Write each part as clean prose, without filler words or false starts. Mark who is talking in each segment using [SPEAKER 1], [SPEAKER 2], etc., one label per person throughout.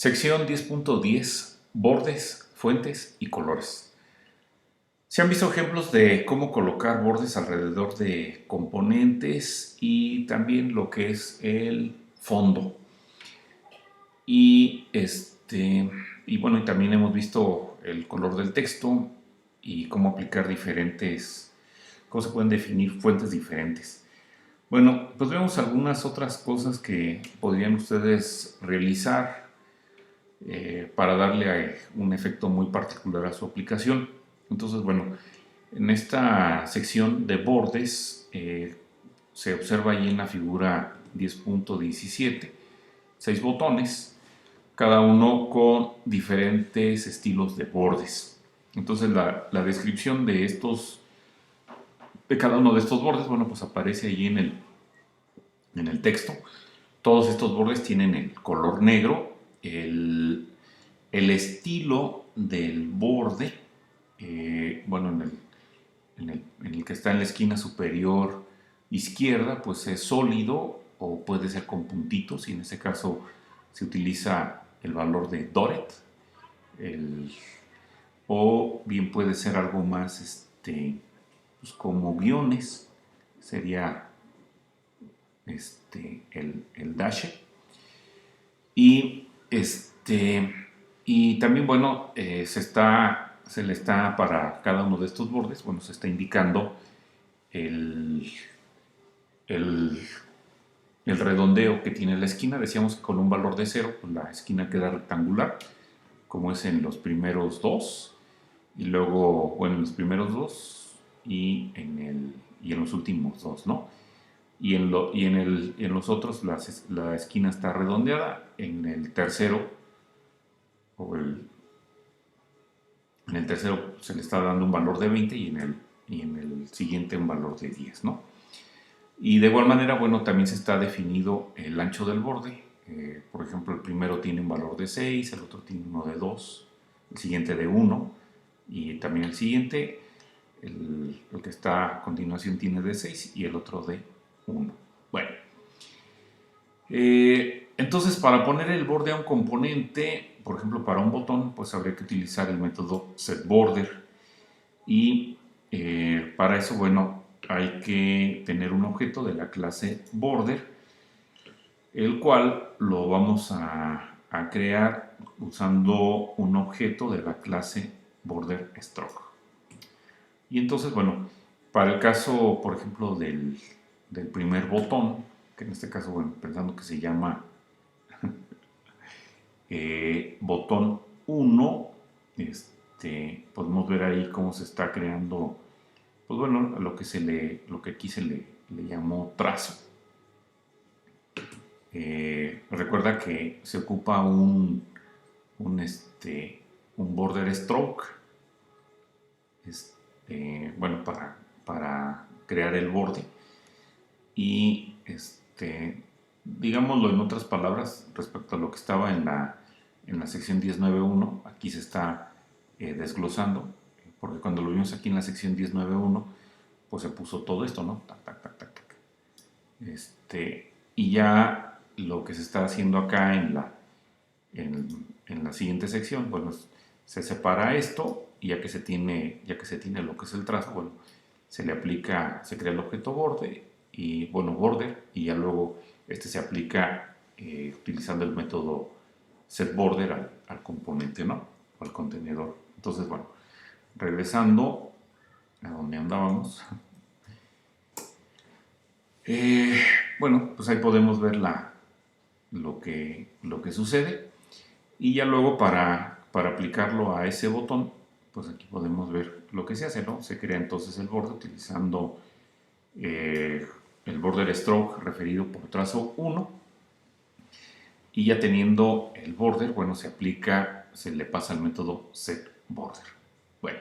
[SPEAKER 1] Sección 10.10. Bordes, fuentes y colores. Se han visto ejemplos de cómo colocar bordes alrededor de componentes y también lo que es el fondo. Y bueno, y también hemos visto el color del texto y cómo aplicar cómo se pueden definir fuentes diferentes. Bueno, pues vemos algunas otras cosas que podrían ustedes realizar para darle un efecto muy particular a su aplicación. Entonces, bueno, en esta sección de bordes se observa ahí en la figura 10.17 6 botones, cada uno con diferentes estilos de bordes. Entonces la descripción de cada uno de estos bordes, bueno, pues aparece ahí en el texto. Todos estos bordes tienen el color negro, el estilo del borde, bueno, en el que está en la esquina superior izquierda, pues es sólido o puede ser con puntitos, y en este caso se utiliza el valor de Doret, o bien puede ser algo más pues como guiones, sería el dash. Y y también, bueno, se le está para cada uno de estos bordes, bueno, se está indicando el, el, el redondeo que tiene la esquina. Decíamos que con un valor de 0, pues la esquina queda rectangular, como es en los primeros dos, y luego, bueno, en los primeros dos y en los últimos dos, ¿no? Y en los otros la esquina está redondeada. En el tercero, o en el tercero se le está dando un valor de 20 y en el siguiente un valor de 10, ¿no? Y de igual manera, bueno, también se está definido el ancho del borde. Por ejemplo, el primero tiene un valor de 6, el otro tiene uno de 2, el siguiente de 1 y también el siguiente, el que está a continuación, tiene de 6 y el otro de 1. Bueno, entonces para poner el borde a un componente, por ejemplo para un botón, pues habría que utilizar el método setBorder. Y para eso, bueno, hay que tener un objeto de la clase border, el cual lo vamos a crear usando un objeto de la clase border stroke. Y entonces, bueno, para el caso, por ejemplo, del primer botón, que en este caso, bueno, pensando que se llama botón 1, podemos ver ahí cómo se está creando, pues bueno, lo que aquí le llamó trazo. Recuerda que se ocupa un border stroke, bueno, para crear el borde. Y digámoslo en otras palabras, respecto a lo que estaba en la sección 10.9.1, aquí se está desglosando, porque cuando lo vimos aquí en la sección 10.9.1, pues se puso todo esto, ¿no? Tac, tac, tac, tac, tac. Y ya lo que se está haciendo acá en la siguiente sección, bueno, se separa esto, y ya que se tiene lo que es el trazo, bueno, se crea el objeto borde, y bueno, border, y ya luego se aplica utilizando el método setBorder al componente, ¿no? Al contenedor. Entonces, bueno, regresando a donde andábamos, bueno, pues ahí podemos ver lo que sucede, y ya luego para aplicarlo a ese botón, pues aquí podemos ver lo que se hace, ¿no? Se crea entonces el borde utilizando el border stroke referido por trazo 1, y ya teniendo el border, bueno, se le pasa el método setBorder. Bueno,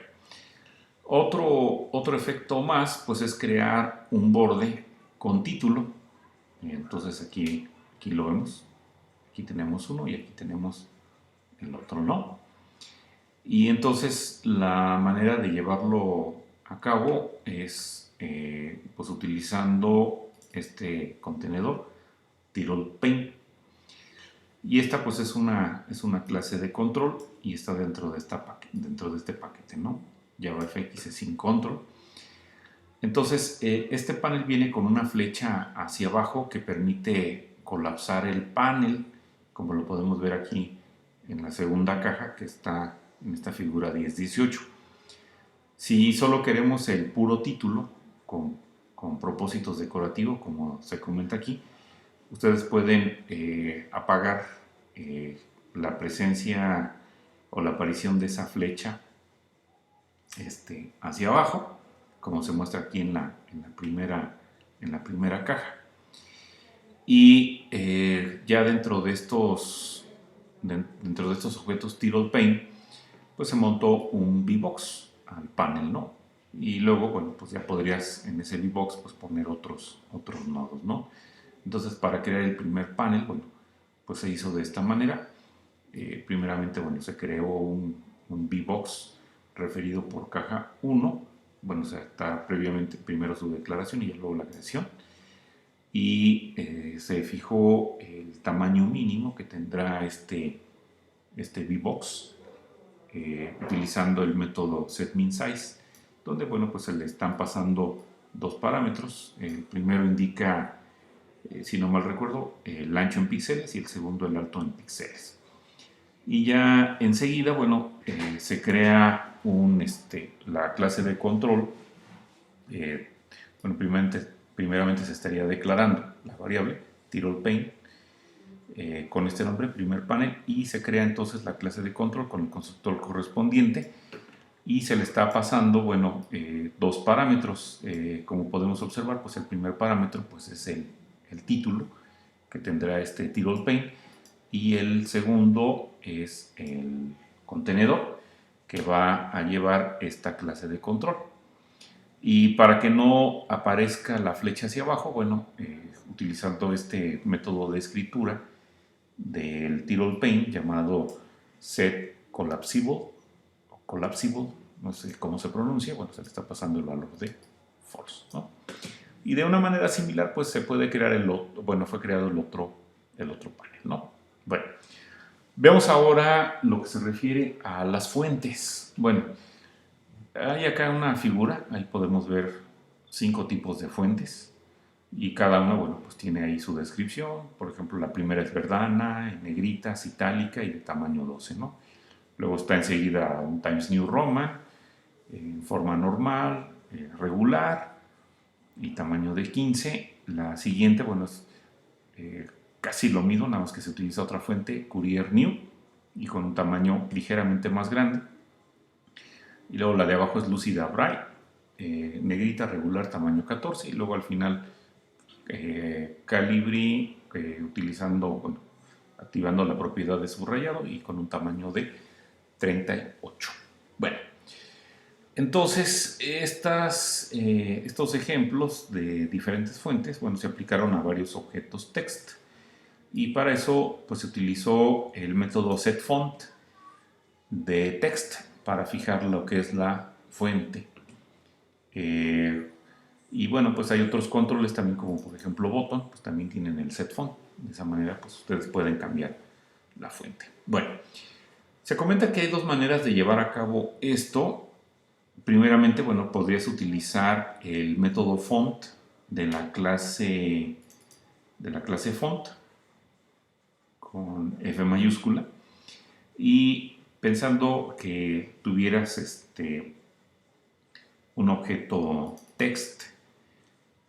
[SPEAKER 1] otro efecto más, pues es crear un borde con título. Entonces aquí lo vemos, aquí tenemos uno y aquí tenemos el otro, ¿no? Y entonces la manera de llevarlo a cabo es pues utilizando este contenedor Tyrol Paint. Y esta pues es una clase de control y está dentro de este paquete, ¿no? JavaFX es sin control. Entonces, este panel viene con una flecha hacia abajo que permite colapsar el panel, como lo podemos ver aquí en la segunda caja que está en esta figura 1018. Si solo queremos el puro título con propósitos decorativos, como se comenta aquí, ustedes pueden apagar la presencia o la aparición de esa flecha hacia abajo, como se muestra aquí en la primera caja. Y ya dentro de estos objetos TiddlePaint, pues se montó un V-Box al panel, ¿no? Y luego, bueno, pues ya podrías en ese V-Box pues poner otros nodos, ¿no? Entonces, para crear el primer panel, bueno, pues se hizo de esta manera. Primeramente, bueno, se creó un V-Box referido por caja 1. Bueno, o sea, está previamente primero su declaración y luego la creación. Y se fijó el tamaño mínimo que tendrá este V-Box utilizando el método setMinSize, donde, bueno, pues se le están pasando dos parámetros. El primero indica, si no mal recuerdo, el ancho en píxeles y el segundo el alto en píxeles. Y ya enseguida, bueno, se crea la clase de control. Bueno, primeramente se estaría declarando la variable TiddlePaint con este nombre, primer panel, y se crea entonces la clase de control con el constructor correspondiente y se le está pasando, bueno, dos parámetros. Como podemos observar, pues el primer parámetro pues es el título que tendrá este TiddlePaint y el segundo es el contenedor que va a llevar esta clase de control. Y para que no aparezca la flecha hacia abajo, bueno, utilizando este método de escritura del TiddlePaint llamado setCollapsible, no sé cómo se pronuncia, bueno, se le está pasando el valor de false, ¿no? Y de una manera similar, pues se puede crear fue creado el otro panel, ¿no? Bueno, veamos ahora lo que se refiere a las fuentes. Bueno, hay acá una figura, ahí podemos ver 5 tipos de fuentes y cada una, bueno, pues tiene ahí su descripción. Por ejemplo, la primera es verdana, en negritas, itálica y de tamaño 12, ¿no? Luego está enseguida un Times New Roman, en forma normal, regular y tamaño de 15. La siguiente, bueno, es casi lo mismo, nada más que se utiliza otra fuente, Courier New, y con un tamaño ligeramente más grande. Y luego la de abajo es Lucida Bright, negrita, regular, tamaño 14. Y luego al final Calibri, bueno, activando la propiedad de subrayado y con un tamaño de 38. Bueno, entonces estos ejemplos de diferentes fuentes, bueno, se aplicaron a varios objetos text. Y para eso pues se utilizó el método setFont de text para fijar lo que es la fuente. Y bueno, pues hay otros controles también, como por ejemplo button, pues también tienen el setFont. De esa manera pues ustedes pueden cambiar la fuente. Bueno, se comenta que hay dos maneras de llevar a cabo esto. Primeramente, bueno, podrías utilizar el método font de la clase font con F mayúscula y pensando que tuvieras un objeto text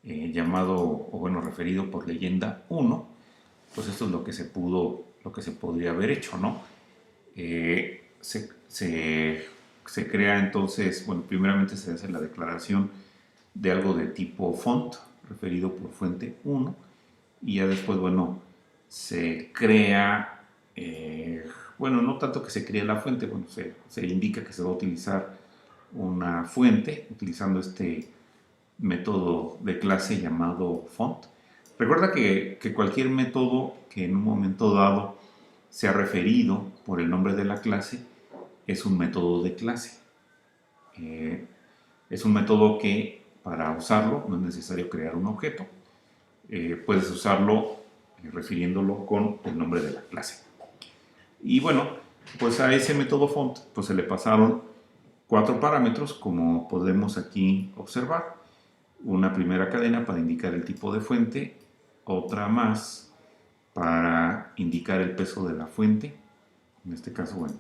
[SPEAKER 1] llamado, o bueno, referido por leyenda 1, pues esto es lo que se podría haber hecho, ¿no? Se crea entonces, bueno, primeramente se hace la declaración de algo de tipo font, referido por fuente 1, y ya después, bueno, se crea, bueno, no tanto que se cree la fuente, bueno, se indica que se va a utilizar una fuente utilizando este método de clase llamado font. Recuerda que cualquier método que en un momento dado sea referido por el nombre de la clase es un método de clase. Es un método que para usarlo no es necesario crear un objeto. Puedes usarlo refiriéndolo con el nombre de la clase. Y bueno, pues a ese método font pues se le pasaron 4 parámetros, como podemos aquí observar. Una primera cadena para indicar el tipo de fuente, otra más para indicar el peso de la fuente. En este caso, bueno,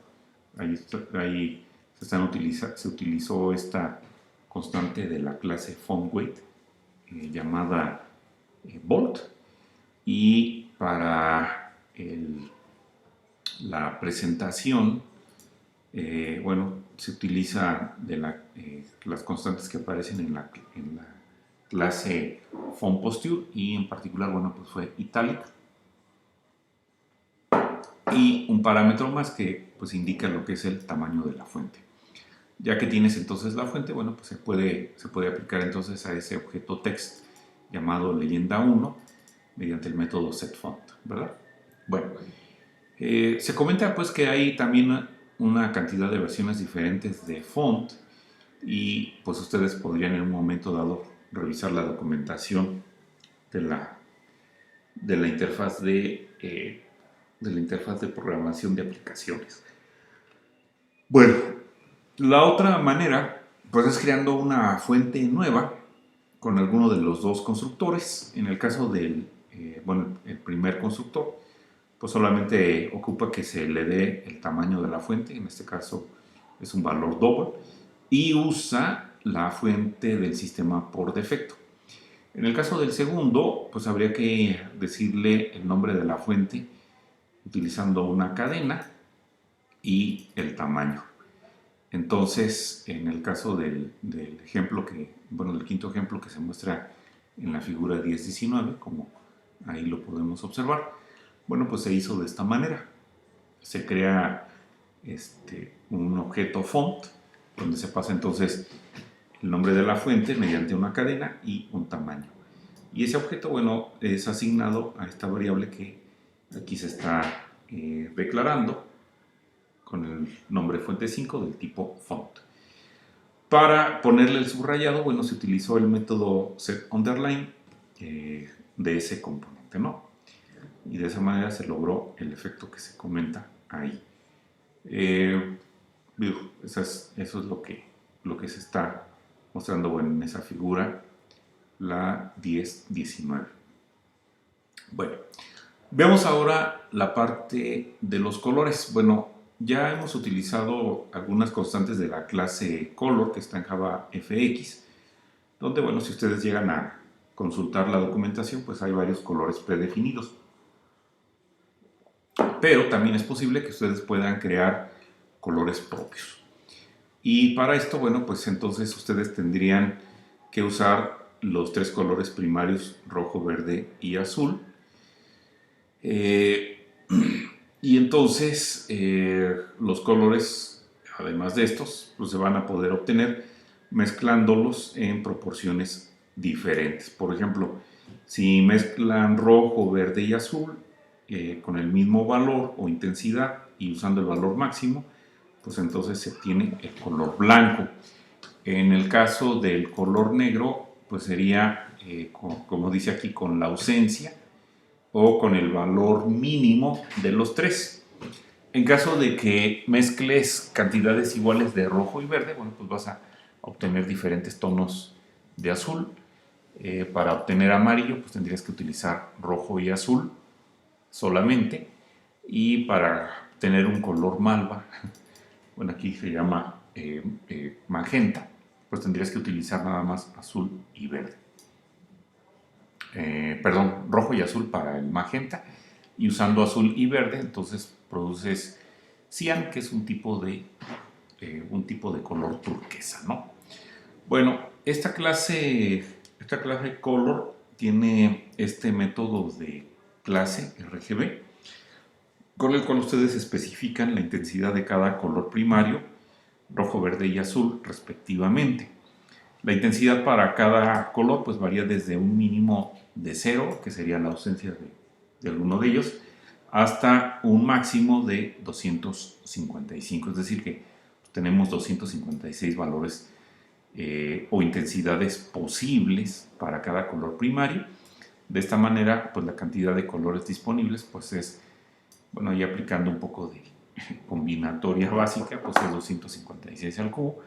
[SPEAKER 1] ahí se utilizó esta constante de la clase FontWeight llamada Volt. Y para la presentación, bueno, se utiliza las constantes que aparecen en la clase FontPosture, y en particular, bueno, pues fue Italic, y un parámetro más que pues indica lo que es el tamaño de la fuente. Ya que tienes entonces la fuente, bueno, pues se puede aplicar entonces a ese objeto text llamado leyenda 1 mediante el método setFont, ¿verdad? Bueno, se comenta pues que hay también una cantidad de versiones diferentes de font, y pues ustedes podrían en un momento dado revisar la documentación de la interfaz de programación de aplicaciones. Bueno, la otra manera pues es creando una fuente nueva con alguno de los dos constructores. En el caso del el primer constructor, pues solamente ocupa que se le dé el tamaño de la fuente, en este caso es un valor double, y usa la fuente del sistema por defecto. En el caso del segundo, pues habría que decirle el nombre de la fuente utilizando una cadena y el tamaño. Entonces, en el caso del ejemplo el quinto ejemplo que se muestra en la figura 10-19, como ahí lo podemos observar, bueno, pues se hizo de esta manera. Se crea un objeto font, donde se pasa entonces el nombre de la fuente mediante una cadena y un tamaño. Y ese objeto, bueno, es asignado a esta variable que aquí se está declarando con el nombre fuente 5 del tipo font. Para ponerle el subrayado, bueno, se utilizó el método setUnderline de ese componente, ¿no? Y de esa manera se logró el efecto que se comenta ahí. Eso es lo que se está mostrando, bueno, en esa figura, la 10-19. Bueno, veamos ahora la parte de los colores. Bueno, ya hemos utilizado algunas constantes de la clase Color que está en Java FX, donde, bueno, si ustedes llegan a consultar la documentación, pues hay varios colores predefinidos. Pero también es posible que ustedes puedan crear colores propios. Y para esto, bueno, pues entonces ustedes tendrían que usar los 3 colores primarios, rojo, verde y azul. Y entonces los colores, además de estos, pues se van a poder obtener mezclándolos en proporciones diferentes. Por ejemplo, si mezclan rojo, verde y azul con el mismo valor o intensidad y usando el valor máximo, pues entonces se obtiene el color blanco. En el caso del color negro, pues sería, como dice aquí, con la ausencia o con el valor mínimo de los 3. En caso de que mezcles cantidades iguales de rojo y verde, bueno, pues vas a obtener diferentes tonos de azul. Para obtener amarillo, pues tendrías que utilizar rojo y azul solamente. Y para tener un color malva, bueno, aquí se llama magenta, pues tendrías que utilizar nada más azul y verde. Perdón, rojo y azul para el magenta, y usando azul y verde entonces produces cian, que es un tipo de color turquesa, ¿no? Bueno, esta clase color tiene este método de clase RGB, con el cual ustedes especifican la intensidad de cada color primario, rojo, verde y azul respectivamente. La intensidad para cada color pues varía desde un mínimo de 0, que sería la ausencia de alguno de ellos, hasta un máximo de 255. Es decir, que tenemos 256 valores o intensidades posibles para cada color primario. De esta manera, pues la cantidad de colores disponibles pues es, bueno, y aplicando un poco combinatoria básica, pues es 256 al cubo,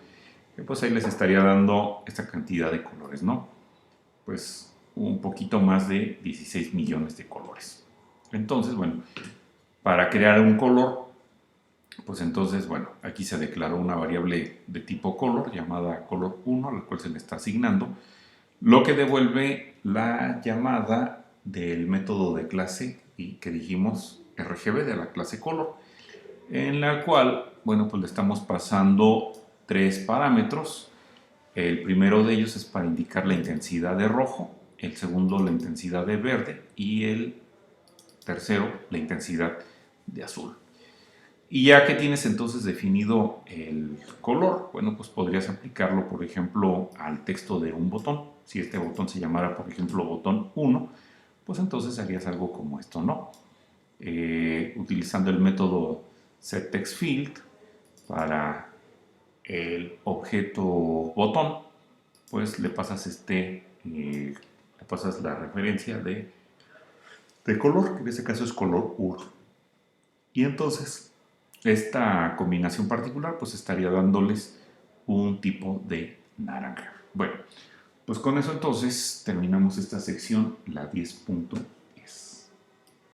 [SPEAKER 1] que pues ahí les estaría dando esta cantidad de colores, ¿no? Pues un poquito más de 16 millones de colores. Entonces, bueno, para crear un color, pues entonces, bueno, aquí se declaró una variable de tipo color llamada color1, a la cual se le está asignando, lo que devuelve la llamada del método de clase y que dijimos RGB de la clase color, en la cual, bueno, pues le estamos pasando tres parámetros. El primero de ellos es para indicar la intensidad de rojo, el segundo la intensidad de verde y el tercero la intensidad de azul. Y ya que tienes entonces definido el color, bueno, pues podrías aplicarlo, por ejemplo, al texto de un botón. Si este botón se llamara, por ejemplo, botón 1, pues entonces harías algo como esto, ¿no? Utilizando el método setTextField para el objeto botón, pues le pasas le pasas la referencia de color, que en este caso es color 1. Y entonces esta combinación particular pues estaría dándoles un tipo de naranja. Bueno, pues con eso entonces terminamos esta sección, la 10.1.